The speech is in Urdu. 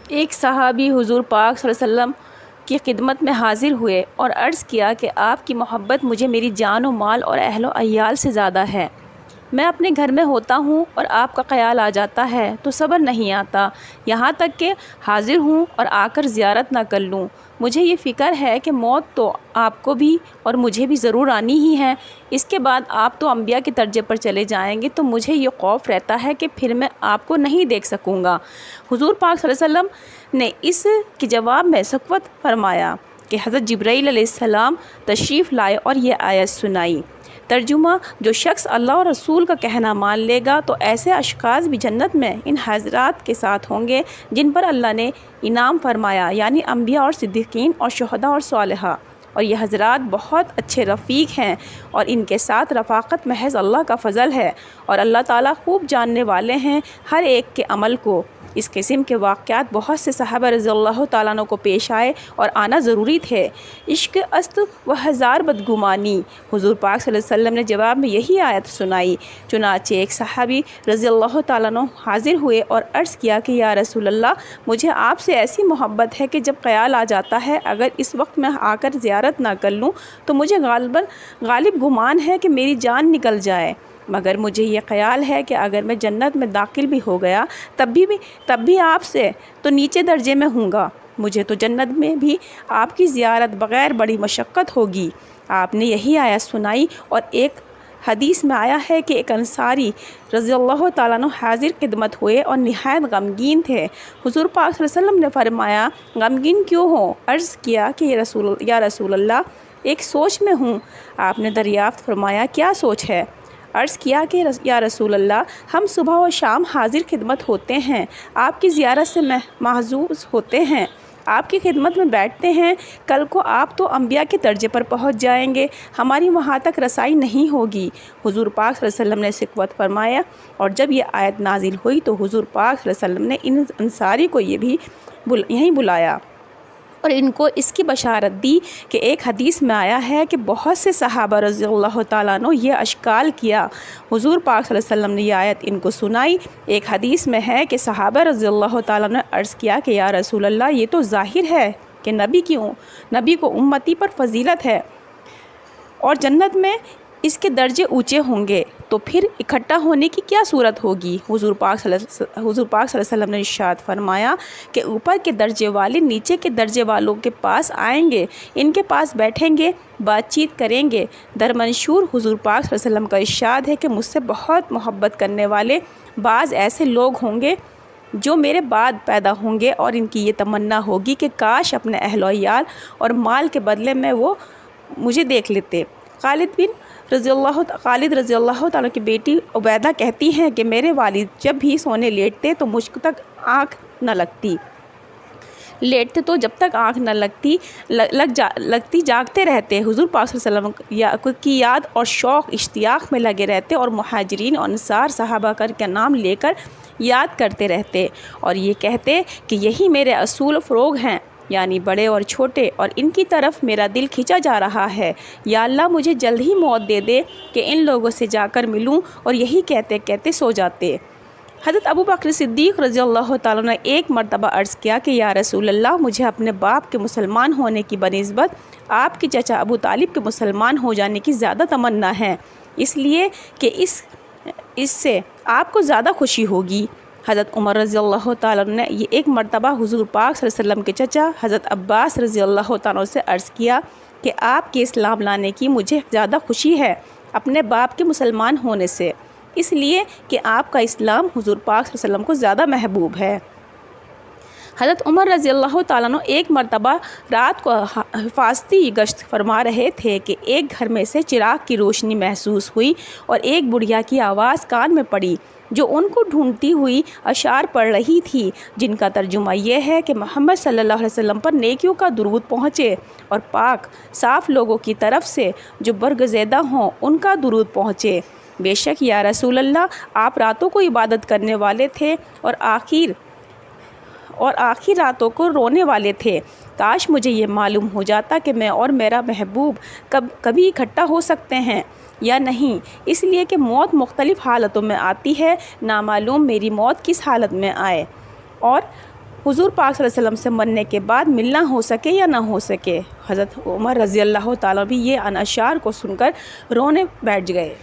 ایک صحابی حضور پاک صلی اللہ علیہ وسلم کی خدمت میں حاضر ہوئے اور عرض کیا کہ آپ کی محبت مجھے میری جان و مال اور اہل و عیال سے زیادہ ہے۔ میں اپنے گھر میں ہوتا ہوں اور آپ کا خیال آ جاتا ہے تو صبر نہیں آتا، یہاں تک کہ حاضر ہوں اور آ کر زیارت نہ کر لوں۔ مجھے یہ فکر ہے کہ موت تو آپ کو بھی اور مجھے بھی ضرور آنی ہی ہے، اس کے بعد آپ تو انبیاء کے درجے پر چلے جائیں گے، تو مجھے یہ خوف رہتا ہے کہ پھر میں آپ کو نہیں دیکھ سکوں گا۔ حضور پاک صلی اللہ علیہ وسلم نے اس کے جواب میں سکوت فرمایا کہ حضرت جبرائیل علیہ السلام تشریف لائے اور یہ آیت سنائی۔ ترجمہ: جو شخص اللہ اور رسول کا کہنا مان لے گا تو ایسے اشخاص بھی جنت میں ان حضرات کے ساتھ ہوں گے جن پر اللہ نے انعام فرمایا، یعنی انبیاء اور صدیقین اور شہداء اور صالحہ، اور یہ حضرات بہت اچھے رفیق ہیں اور ان کے ساتھ رفاقت محض اللہ کا فضل ہے، اور اللہ تعالیٰ خوب جاننے والے ہیں ہر ایک کے عمل کو۔ اس قسم کے واقعات بہت سے صحابہ رضی اللہ تعالیٰ عنہ کو پیش آئے اور آنا ضروری تھے۔ عشق است و ہزار بدگمانی، حضور پاک صلی اللہ علیہ وسلم نے جواب میں یہی آیت سنائی۔ چنانچہ ایک صحابی رضی اللہ تعالیٰ عنہ حاضر ہوئے اور عرض کیا کہ یا رسول اللہ، مجھے آپ سے ایسی محبت ہے کہ جب خیال آ جاتا ہے اگر اس وقت میں آ کر زیارت نہ کر لوں تو مجھے غالب گمان ہے کہ میری جان نکل جائے، مگر مجھے یہ خیال ہے کہ اگر میں جنت میں داخل بھی ہو گیا تب بھی آپ سے تو نیچے درجے میں ہوں گا، مجھے تو جنت میں بھی آپ کی زیارت بغیر بڑی مشقت ہوگی۔ آپ نے یہی آیت سنائی، اور ایک حدیث میں آیا ہے کہ ایک انصاری رضی اللہ تعالیٰ عنہ حاضر خدمت ہوئے اور نہایت غمگین تھے۔ حضور پاک صلی اللہ علیہ وسلم نے فرمایا، غمگین کیوں ہو؟ عرض کیا کہ یا رسول اللہ، ایک سوچ میں ہوں۔ آپ نے دریافت فرمایا، کیا سوچ ہے؟ عرض کیا کہ یا رسول اللہ، ہم صبح و شام حاضر خدمت ہوتے ہیں، آپ کی زیارت سے محظوظ ہوتے ہیں، آپ کی خدمت میں بیٹھتے ہیں، کل کو آپ تو انبیاء کے درجے پر پہنچ جائیں گے، ہماری وہاں تک رسائی نہیں ہوگی۔ حضور پاک صلی اللہ علیہ وسلم نے سکوت فرمایا، اور جب یہ آیت نازل ہوئی تو حضور پاک صلی اللہ علیہ وسلم نے ان انصاری کو یہیں بلایا اور ان کو اس کی بشارت دی کہ ایک حدیث میں آیا ہے کہ بہت سے صحابہ رضی اللہ تعالیٰ عنہ یہ اشکال کیا۔ حضور پاک صلی اللہ علیہ وسلم نے یہ آیت ان کو سنائی۔ ایک حدیث میں ہے کہ صحابہ رضی اللہ تعالیٰ عنہ نے عرض کیا کہ یا رسول اللہ، یہ تو ظاہر ہے کہ نبی کو امتی پر فضیلت ہے اور جنت میں اس کے درجے اونچے ہوں گے، تو پھر اکٹھا ہونے کی کیا صورت ہوگی؟ حضور پاک صلی اللہ علیہ وسلم نے ارشاد فرمایا کہ اوپر کے درجے والے نیچے کے درجے والوں کے پاس آئیں گے، ان کے پاس بیٹھیں گے، بات چیت کریں گے۔ درمنشور حضور پاک صلی اللہ علیہ وسلم کا ارشاد ہے کہ مجھ سے بہت محبت کرنے والے بعض ایسے لوگ ہوں گے جو میرے بعد پیدا ہوں گے، اور ان کی یہ تمنا ہوگی کہ کاش اپنے اہل و عیال اور مال کے بدلے میں وہ مجھے دیکھ لیتے۔ خالد رضی اللہ تعالیٰ کی بیٹی عبیدہ کہتی ہیں کہ میرے والد جب بھی سونے لیٹتے تو مجھ تک آنکھ نہ لگتی، جب تک آنکھ نہ لگتی جاگتے رہتے، حضور پاک صلی اللہ علیہ وسلم کی یاد اور شوق اشتیاق میں لگے رہتے، اور مہاجرین اور انصار صحابہ کا نام لے کر یاد کرتے رہتے اور یہ کہتے کہ یہی میرے اصول فروغ ہیں، یعنی بڑے اور چھوٹے، اور ان کی طرف میرا دل کھینچا جا رہا ہے۔ یا اللہ، مجھے جلد ہی موت دے دے کہ ان لوگوں سے جا کر ملوں، اور یہی کہتے کہتے سو جاتے۔ حضرت ابو بکر صدیق رضی اللہ تعالیٰ نے ایک مرتبہ عرض کیا کہ یا رسول اللہ، مجھے اپنے باپ کے مسلمان ہونے کی بنسبت آپ کے چچا ابو طالب کے مسلمان ہو جانے کی زیادہ تمنا ہے، اس لیے کہ اس سے آپ کو زیادہ خوشی ہوگی۔ حضرت عمر رضی اللہ تعالیٰ نے یہ ایک مرتبہ حضور پاک صلی اللہ علیہ وسلم کے چچا حضرت عباس رضی اللہ تعالیٰ سے عرض کیا کہ آپ کے اسلام لانے کی مجھے زیادہ خوشی ہے اپنے باپ کے مسلمان ہونے سے، اس لیے کہ آپ کا اسلام حضور پاک صلی اللہ علیہ وسلم کو زیادہ محبوب ہے۔ حضرت عمر رضی اللہ تعالیٰ عنہ ایک مرتبہ رات کو حفاظتی گشت فرما رہے تھے کہ ایک گھر میں سے چراغ کی روشنی محسوس ہوئی اور ایک بڑھیا کی آواز کان میں پڑی جو ان کو ڈھونڈتی ہوئی اشعار پڑھ رہی تھی، جن کا ترجمہ یہ ہے کہ محمد صلی اللہ علیہ وسلم پر نیکیوں کا درود پہنچے اور پاک صاف لوگوں کی طرف سے جو برگزیدہ ہوں ان کا درود پہنچے۔ بے شک یا رسول اللہ، آپ راتوں کو عبادت کرنے والے تھے اور آخر راتوں کو رونے والے تھے۔ کاش مجھے یہ معلوم ہو جاتا کہ میں اور میرا محبوب کبھی اکٹھا ہو سکتے ہیں یا نہیں، اس لیے کہ موت مختلف حالتوں میں آتی ہے، نامعلوم میری موت کس حالت میں آئے۔ اور حضور پاک صلی اللہ علیہ وسلم سے مرنے کے بعد ملنا ہو سکے یا نہ ہو سکے۔ حضرت عمر رضی اللہ تعالیٰ بھی یہ اشعار کو سن کر رونے بیٹھ گئے۔